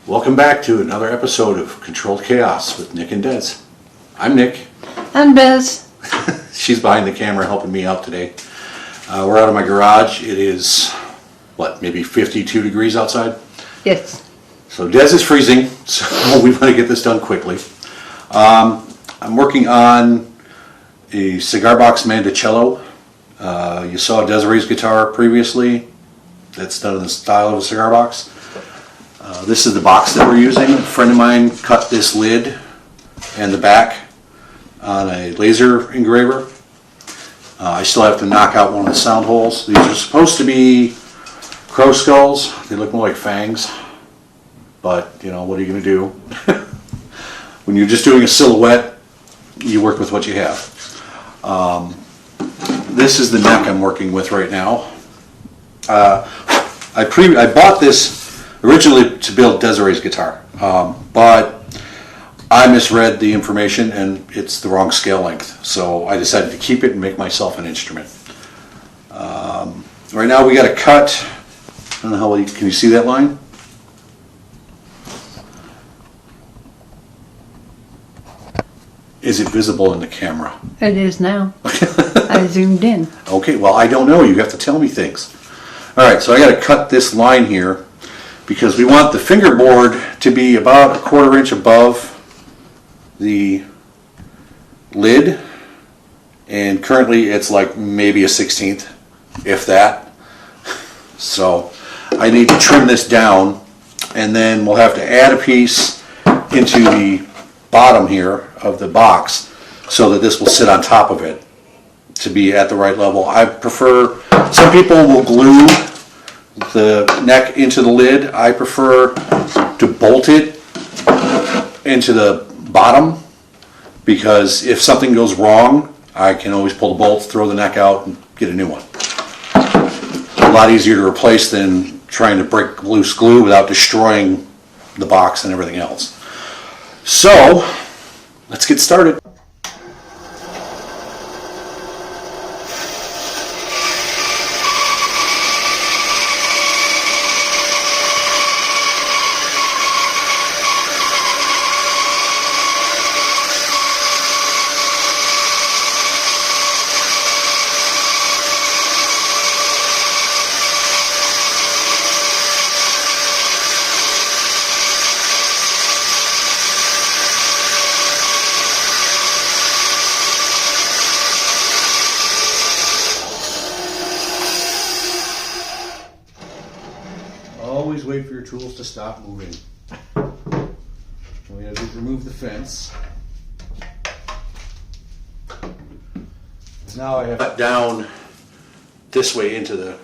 Welcome back to another episode of Controlled Chaos with Nick and Des. I'm Nick. I'm Bez. She's behind the camera helping me out today. We're out of my garage. It is, maybe 52 degrees outside? Yes. So Des is freezing, so we want to get this done quickly. I'm working on a Cigar box Mandocello. You saw Desiree's guitar previously. That's done in the style of a cigar box. This is the box that we're using. A friend of mine cut this lid and the back on a laser engraver. I still have to knock out one of the sound holes. These are supposed to be crow skulls. They look more like fangs. But, what are you going to do? When you're just doing a silhouette, you work with what you have. This is the neck I'm working with right now. I bought this originally to build Desiree's guitar, but I misread the information and it's the wrong scale length, so I decided to keep it and make myself an instrument. Right now we got a cut. I don't know how well can you see that line? Is it visible in the camera? It is now. I zoomed in. Okay, well I don't know. You have to tell me things. Alright, so I got to cut this line here because we want the fingerboard to be about 1/4 inch above the lid, and currently it's like maybe a 1/16, if that. So I need to trim this down, and then we'll have to add a piece into the bottom here of the box so that this will sit on top of it to be at the right level. I prefer, some people will glue the neck into the lid. I prefer to bolt it into the bottom because if something goes wrong, I can always pull the bolt, throw the neck out, and get a new one. A lot easier to replace than trying to break loose glue without destroying the box and everything else. So, let's get started. Always wait for your tools to stop moving. We have to remove the fence. Now I have cut down this way into the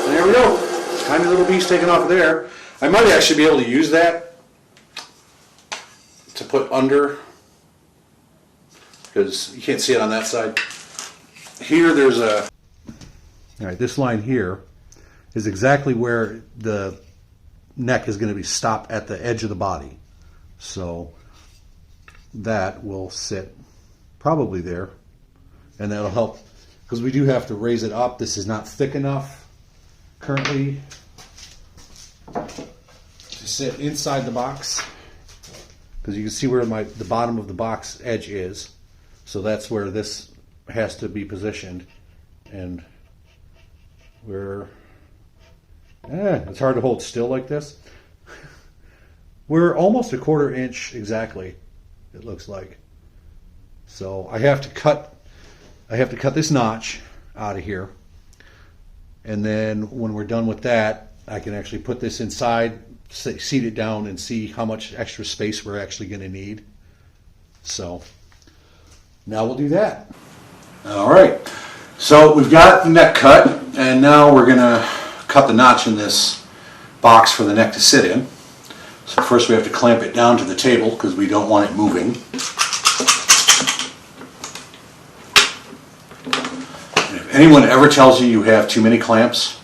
there we go. Tiny little piece taken off of there. I might actually be able to use that to put under, because you can't see it on that side. Here there's a... Alright, this line here is exactly where the neck is going to be stopped at the edge of the body. So that will sit probably there, and that'll help, because we do have to raise it up. This is not thick enough currently to sit inside the box, because you can see where the bottom of the box edge is, so that's where this has to be positioned, and it's hard to hold still like this. We're almost 1/4 inch exactly, it looks like. So I have to cut this notch out of here. And then when we're done with that, I can actually put this inside, seat it down, and see how much extra space we're actually going to need. So now we'll do that. All right. So we've got the neck cut, and now we're going to cut the notch in this box for the neck to sit in. So first we have to clamp it down to the table because we don't want it moving. And if anyone ever tells you you have too many clamps,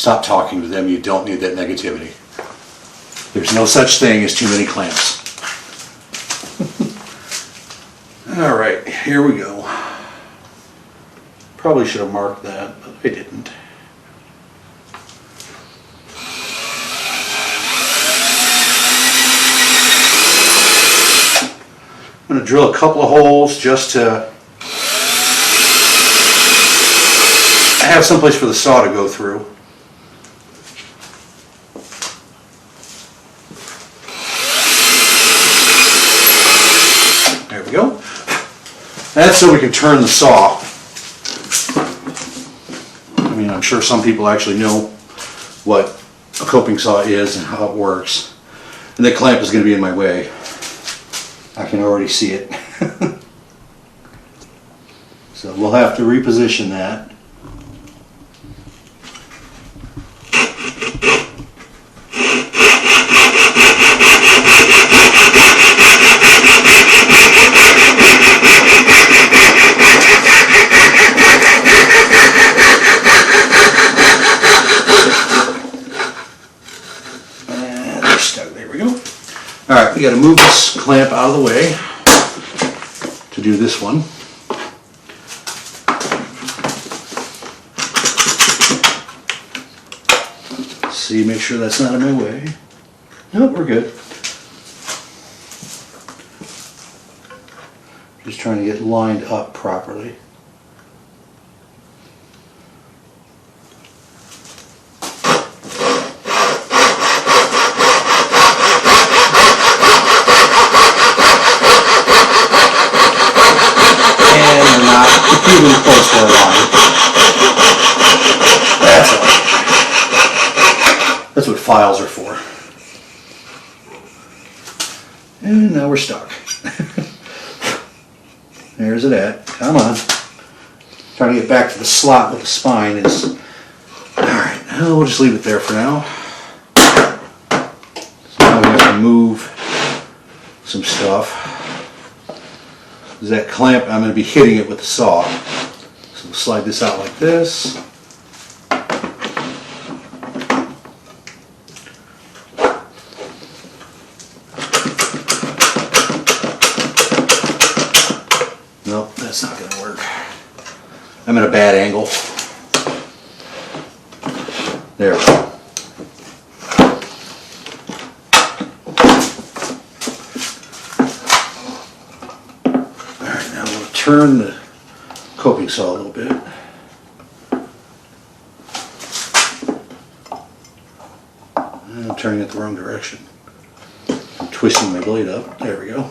stop talking to them. You don't need that negativity. There's no such thing as too many clamps. All right, here we go. Probably should have marked that, but I didn't. I'm going to drill a couple of holes just to have someplace for the saw to go through. There we go. That's so we can turn the saw. I mean, I'm sure some people actually know what a coping saw is and how it works. And the clamp is going to be in my way. I can already see it. So we'll have to reposition that. And they're stuck. There we go. Alright, we got to move this clamp out of the way to do this one. See, make sure that's not in my way. Nope, we're good. Just trying to get lined up properly. Even close to our line. That's all. That's what files are for. And now we're stuck. There's it at. Come on. Trying to get back to the slot with the spine is... Alright, now we'll just leave it there for now. So now we have to move some stuff. That clamp, I'm going to be hitting it with the saw. So we'll slide this out like this. Nope, that's not going to work. I'm at a bad angle. There we go. Turn the coping saw a little bit. I'm turning it the wrong direction. I'm twisting my blade up. There we go.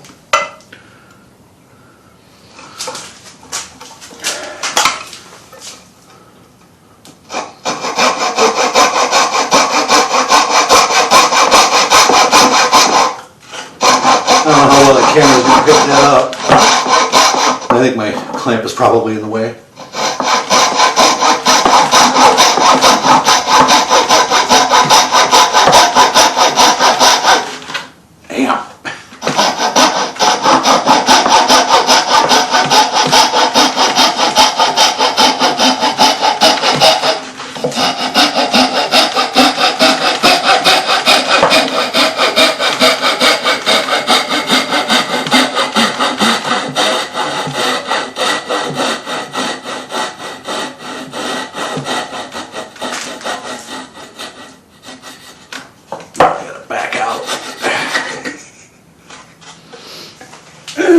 I don't know how well the camera's going to pick that up. I think my clamp is probably in the way. Damn.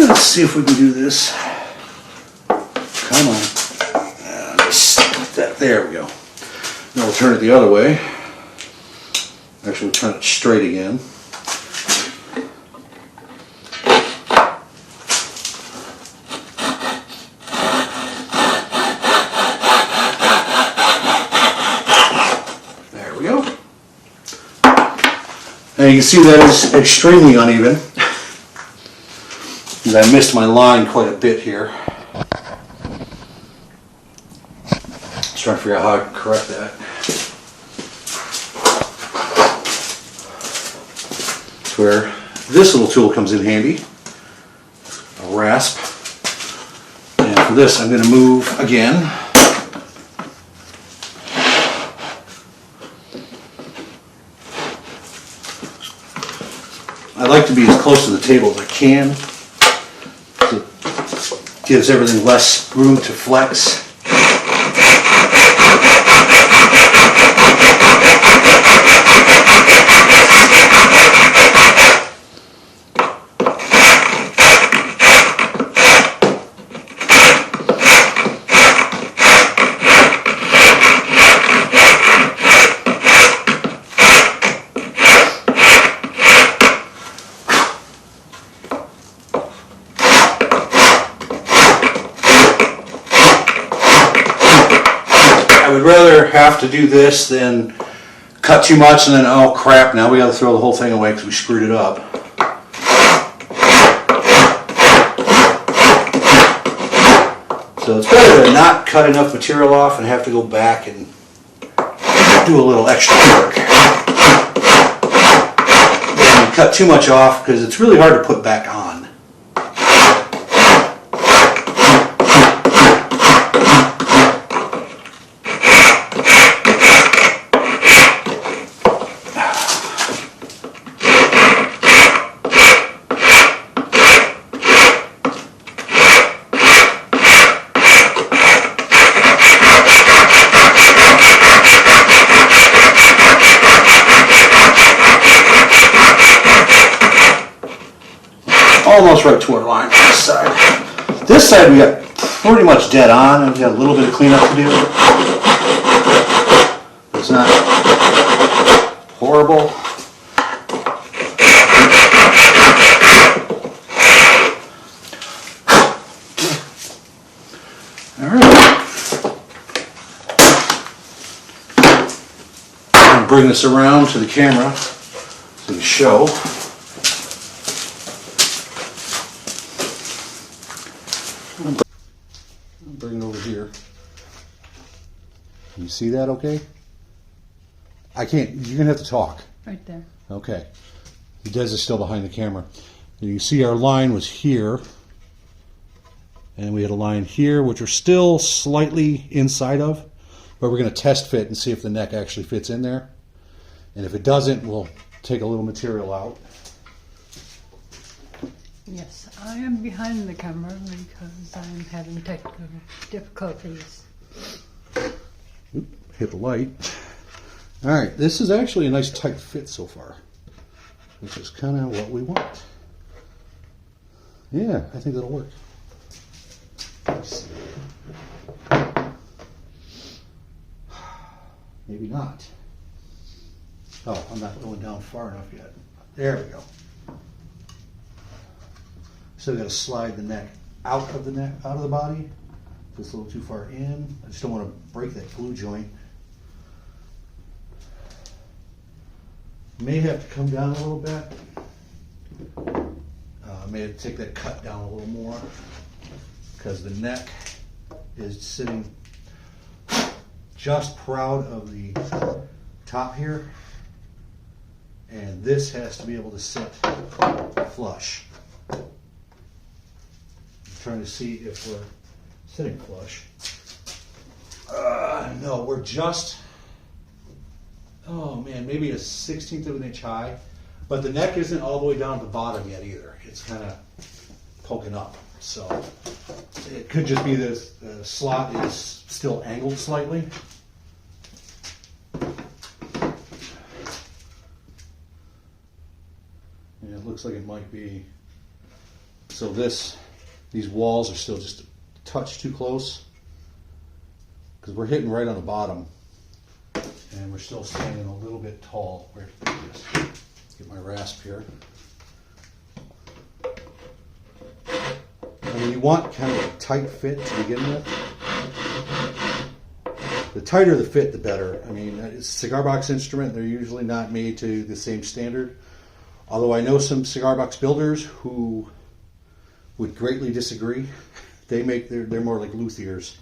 Let's see if we can do this. Come on. Just like that. There we go. Now we'll turn it the other way. Actually, we'll turn it straight again. There we go. And you can see that is extremely uneven. I missed my line quite a bit here. Just trying to figure out how I can correct that. That's where this little tool comes in handy. A rasp. And for this I'm going to move again. I like to be as close to the table as I can. It gives everything less room to flex. I would rather have to do this than cut too much and then, oh crap, now we got to throw the whole thing away because we screwed it up. So it's better to not cut enough material off and have to go back and do a little extra work. And you cut too much off because it's really hard to put back on. Almost right to our line on this side. This side we got pretty much dead on, and we got a little bit of cleanup to do. It's not horrible. Alright. I'm going to bring this around to the camera so to show. Bring it over here. Can you see that okay? I can't, you're going to have to talk. Right there. Okay. Des is still behind the camera. And you see our line was here. And we had a line here, which we're still slightly inside of. But we're going to test fit and see if the neck actually fits in there. And if it doesn't, we'll take a little material out. Yes, I am behind the camera because I'm having technical difficulties. Oop, hit the light. All right, this is actually a nice tight fit so far, which is kind of what we want. Yeah, I think that'll work. Maybe not. Oh, I'm not going down far enough yet. There we go. Still got to slide the neck out of the body. Just a little too far in. I just don't want to break that glue joint. May have to come down a little bit. May have to take that cut down a little more because the neck is sitting just proud of the top here, and this has to be able to sit flush. Trying to see if we're sitting flush. No, we're just, oh man, maybe a 1/16 of an inch high, but the neck isn't all the way down to the bottom yet either. It's kind of poking up. So it could just be the slot is still angled slightly. Yeah, it looks like it might be. So these walls are still just a touch too close because we're hitting right on the bottom and we're still standing a little bit tall. Get my rasp here. I mean, you want kind of a tight fit to begin with. The tighter the fit, the better. I mean, it's a cigar box instrument. They're usually not made to the same standard. Although I know some cigar box builders who would greatly disagree. They're more like luthiers.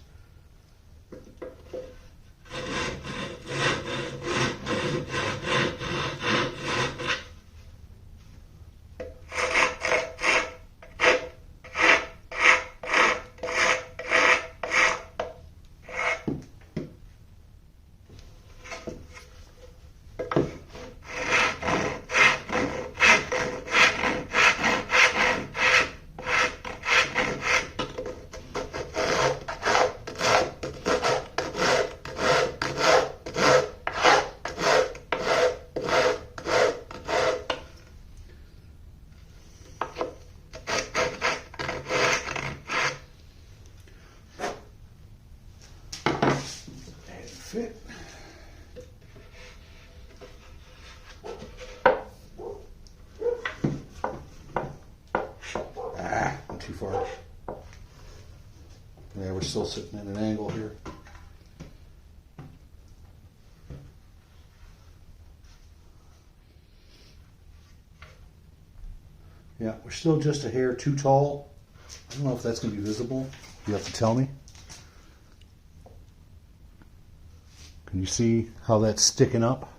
too far. Yeah, we're still sitting at an angle here. Yeah, we're still just a hair too tall. I don't know if that's going to be visible. You have to tell me. Can you see how that's sticking up?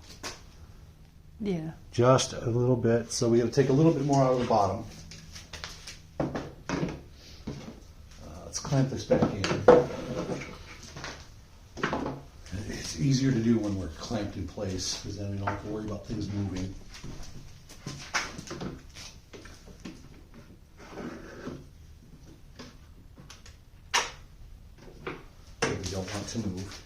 Yeah. Just a little bit. So we got to take a little bit more out of the bottom. Let's clamp this back in. It's easier to do when we're clamped in place because then we don't have to worry about things moving. We don't want to move.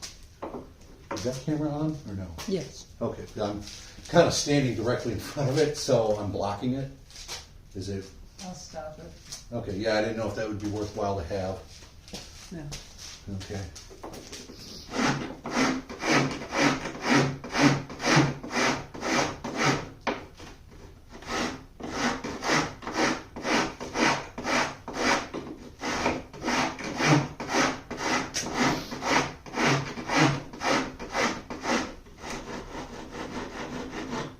Is that camera on or no? Yes. Okay, I'm kind of standing directly in front of it, so I'm blocking it. Is it? I'll stop it. Okay, yeah, I didn't know if that would be worthwhile to have. No. Okay.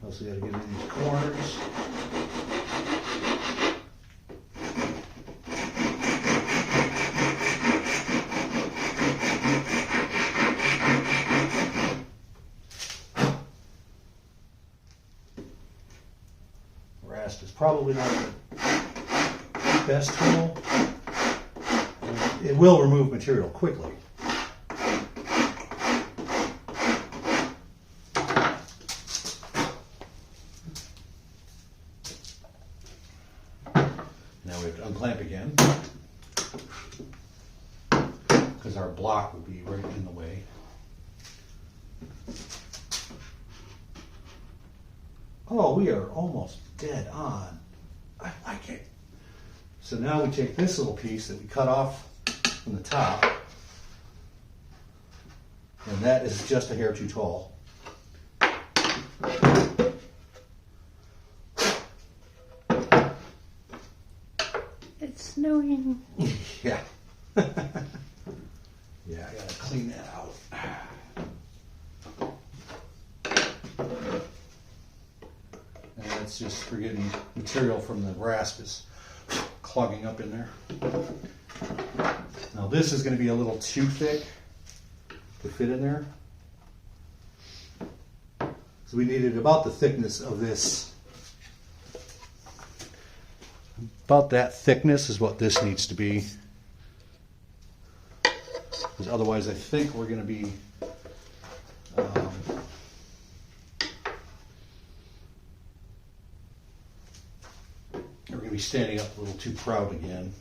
Also, got to get in these corners. Rasp is probably not the best tool. It will remove material quickly. Now we have to unclamp again because our block will be right in the way. Oh, we are almost dead on. I like it. So now we take this little piece that we cut off from the top, and that is just a hair too tall. It's snowing. Yeah. Yeah, I gotta clean that out. And that's just for getting material from the rasp is clogging up in there. Now this is going to be a little too thick to fit in there. So we needed about the thickness of this. About that thickness is what this needs to be. Because otherwise I think we're going to be standing up a little too proud again.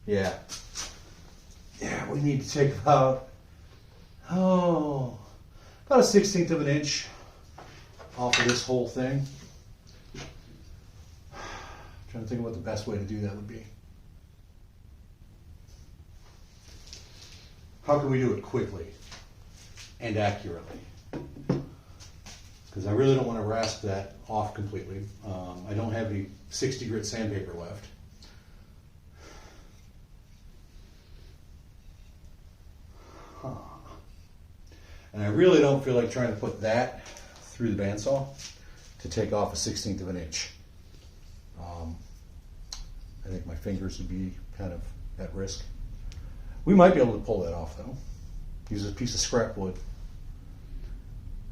Yeah. Yeah, we need to take about a 1/16 of an inch off of this whole thing. Trying to think of what the best way to do that would be. How can we do it quickly and accurately? Because I really don't want to rasp that off completely. I don't have any 60 grit sandpaper left. And I really don't feel like trying to put that through the bandsaw to take off a 1/16 of an inch. I think my fingers would be kind of at risk. We might be able to pull that off though. Use a piece of scrap wood.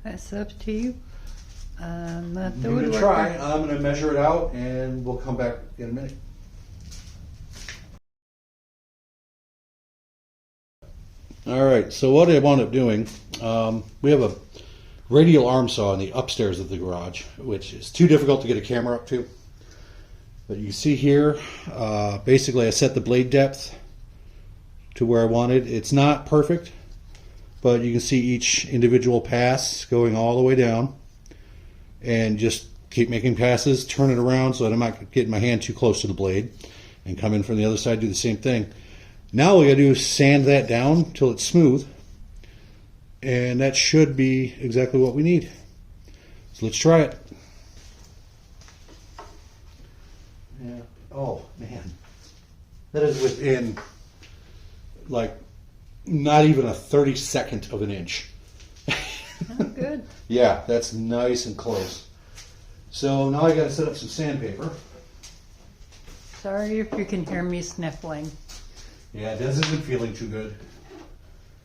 That's up to you. Not the I'm going to woodworker. try. I'm going to measure it out and we'll come back in a minute. All right, so what I wound up doing, we have a radial arm saw in the upstairs of the garage, which is too difficult to get a camera up to. But you see here, basically I set the blade depth to where I wanted. It's not perfect, but you can see each individual pass going all the way down. And just keep making passes, turn it around so that I'm not getting my hand too close to the blade. And come in from the other side, do the same thing. Now all we gotta do is sand that down till it's smooth. And that should be exactly what we need. So let's try it. Yeah, That is within, like, not even a 32nd of an inch. Oh, good. Yeah, that's nice and close. So now I got to set up some sandpaper. Sorry if you can hear me sniffling. Yeah, Des isn't feeling too good.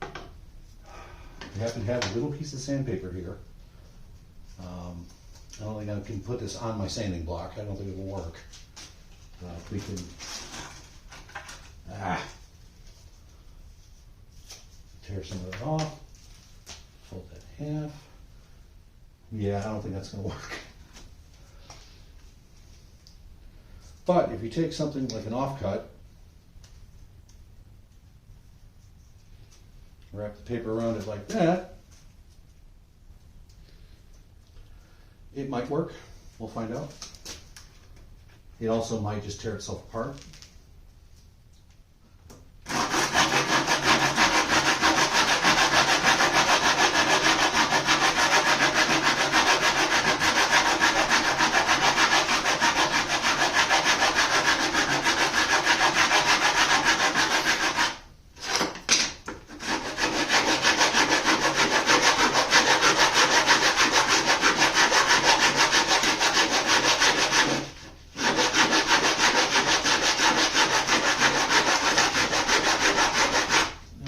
We happen to have a little piece of sandpaper here. I don't think I can put this on my sanding block. I don't think it will work. If we can tear some of it off, fold that in half. Yeah, I don't think that's going to work. But if you take something like an offcut, wrap the paper around it like that, it might work. We'll find out. It also might just tear itself apart.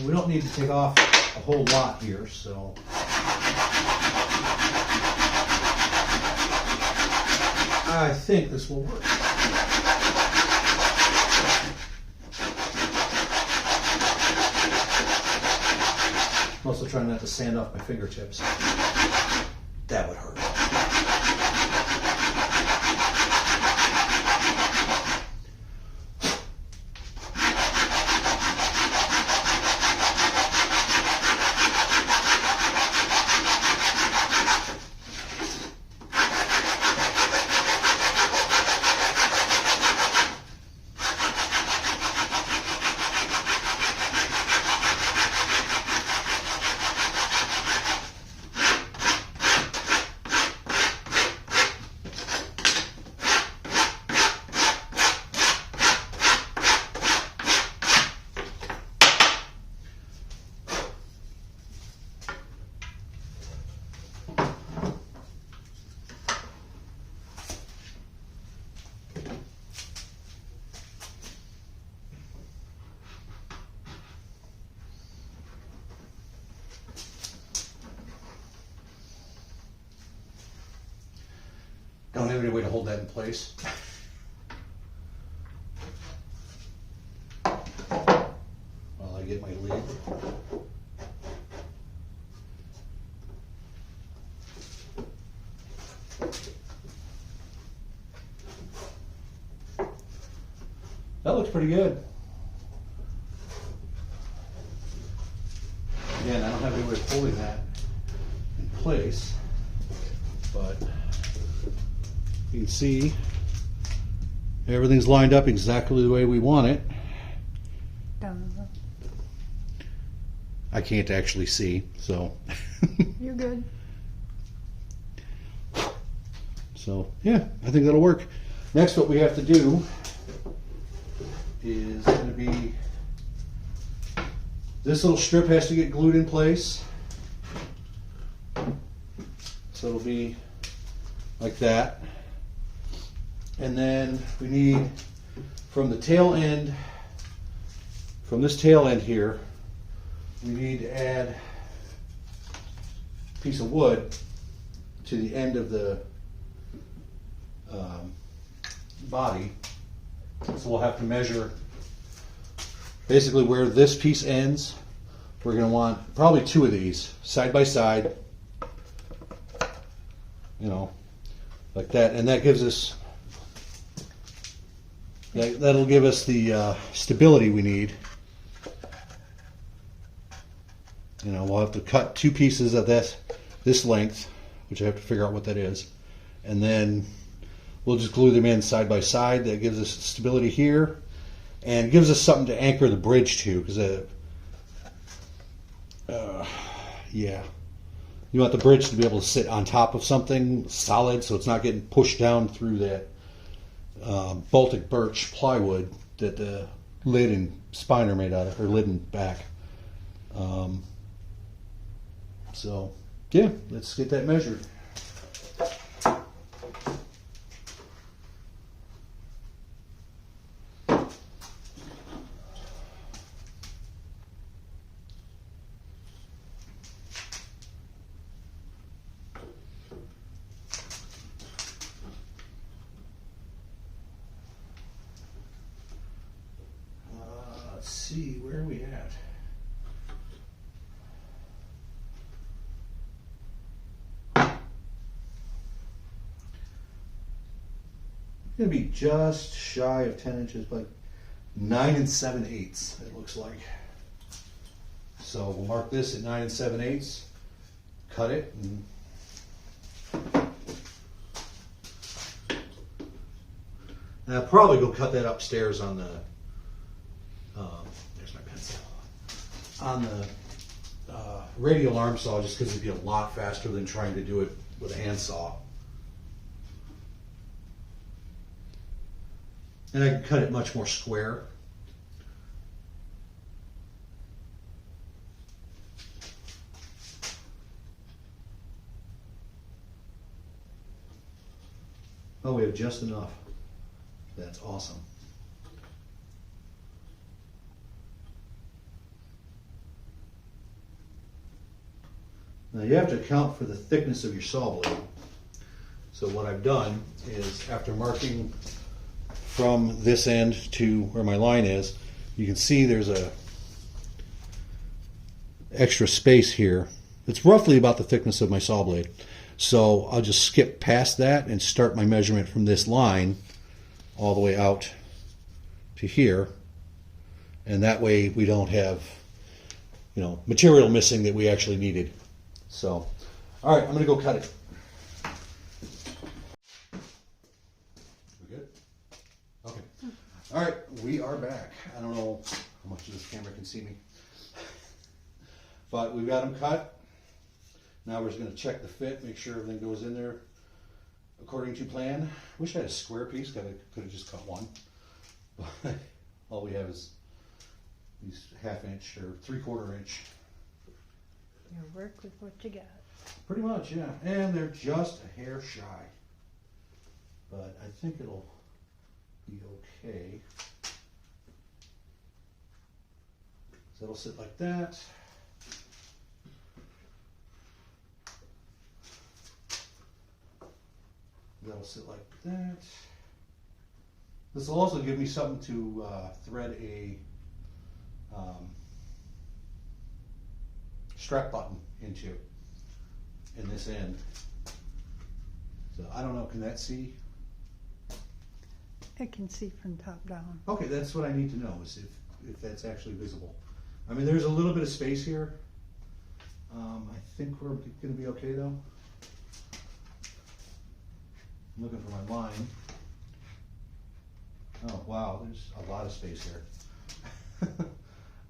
We don't need to take off a whole lot here, so I think this will work. I'm also trying not to sand off my fingertips. That would hurt. Don't have any way to hold that in place. While I get my lid. That looks pretty good. Again, I don't have any way of holding that in place, but you can see everything's lined up exactly the way we want it. I can't actually see, so. You're good. So, yeah, I think that'll work. Next, what we have to do is going to be, this little strip has to get glued in place. So it'll be like that. And then we need, from the tail end, from this tail end here, we need to add a piece of wood to the end of the body. So we'll have to measure basically where this piece ends. We're going to want probably two of these side by side, you know, like that. And that gives us, that'll give us the stability we need. You know, we'll have to cut two pieces of this length, which I have to figure out what that is, and then we'll just glue them in side by side. That gives us stability here, and gives us something to anchor the bridge to, because yeah, you want the bridge to be able to sit on top of something solid, so it's not getting pushed down through that Baltic birch plywood that the lid and spine are made out of, or lid and back. So yeah, let's get that measured. Let's see, where are we at? Gonna be just shy of 10 inches, but 9 7/8, it looks like. So we'll mark this at 9 7/8, cut it, and I'll probably go cut that upstairs on the, there's my pencil, on the radial arm saw, just because it'd be a lot faster than trying to do it with a handsaw. And I can cut it much more square. Oh, we have just enough. That's awesome. Now you have to account for the thickness of your saw blade. So what I've done is, after marking from this end to where my line is, you can see there's a extra space here. It's roughly about the thickness of my saw blade. So I'll just skip past that and start my measurement from this line all the way out to here. And that way we don't have, material missing that we actually needed. So, all right, I'm gonna go cut it. All right, we are back. I don't know how much of this camera can see me, but we've got them cut. Now we're just going to check the fit, make sure everything goes in there according to plan. Wish I had a square piece, could have just cut one. But all we have is these 1/2 inch or 3/4 inch. You work with what you got. Pretty much, yeah. And they're just a hair shy, but I think it'll be okay. So it'll sit like that. That'll sit like that. This will also give me something to thread a strap button into in this end. So I don't know, can that see? I can see from top down. Okay, that's what I need to know, is if that's actually visible. I mean, there's a little bit of space here. I think we're going to be okay though. I'm looking for my line. Oh wow, there's a lot of space here.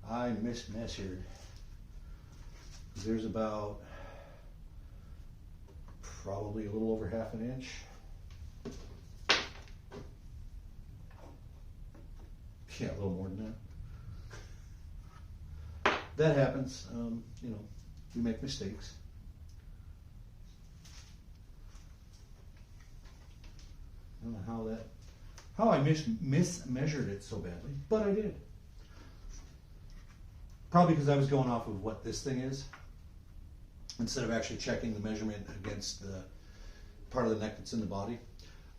I mismeasured. There's about probably a little over 1/2 inch. Yeah, a little more than that. That happens. We make mistakes. I don't know how I mismeasured it so badly, but I did. Probably because I was going off of what this thing is, instead of actually checking the measurement against the part of the neck that's in the body.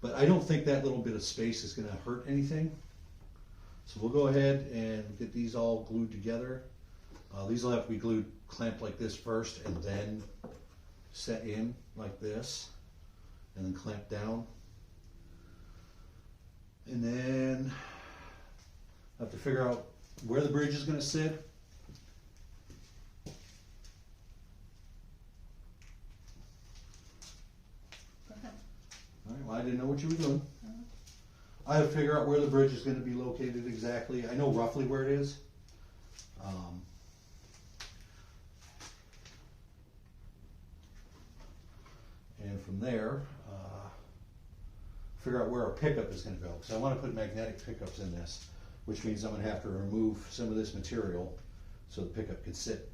But I don't think that little bit of space is going to hurt anything. So we'll go ahead and get these all glued together. These will have to be glued, clamped like this first, and then set in like this, and then clamped down. And then I have to figure out where the bridge is going to sit. All right, well, I didn't know what you were doing. I have to figure out where the bridge is going to be located exactly. I know roughly where it is. And from there, figure out where our pickup is going to go. Because I want to put magnetic pickups in this, which means I'm gonna have to remove some of this material so the pickup could sit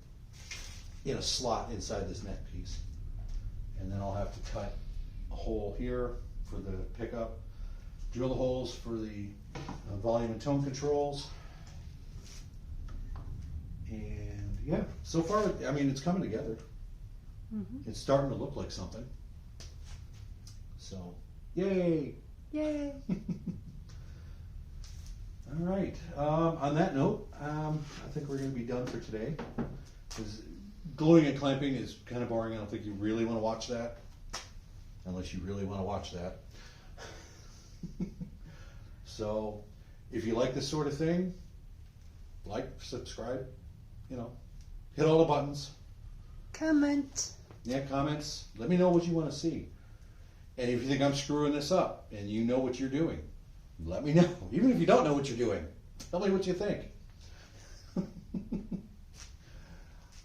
in a slot inside this neck piece. And then I'll have to cut a hole here for the pickup, drill the holes for the volume and tone controls. And yeah, so far, I mean, it's coming together. It's starting to look like something. So, yay! Yay! All right. On that note, I think we're going to be done for today. 'Cause gluing and clamping is kind of boring. I don't think you really want to watch that, unless you really want to watch that. So, if you like this sort of thing, like, subscribe, you know, hit all the buttons. Comment. Yeah, comments. Let me know what you want to see. And if you think I'm screwing this up and you know what you're doing, let me know. Even if you don't know what you're doing, tell me what you think.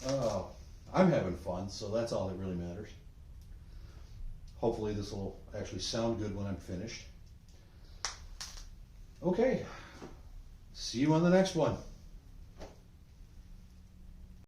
Oh, I'm having fun, so that's all that really matters. Hopefully this will actually sound good when I'm finished. Okay, see you on the next one.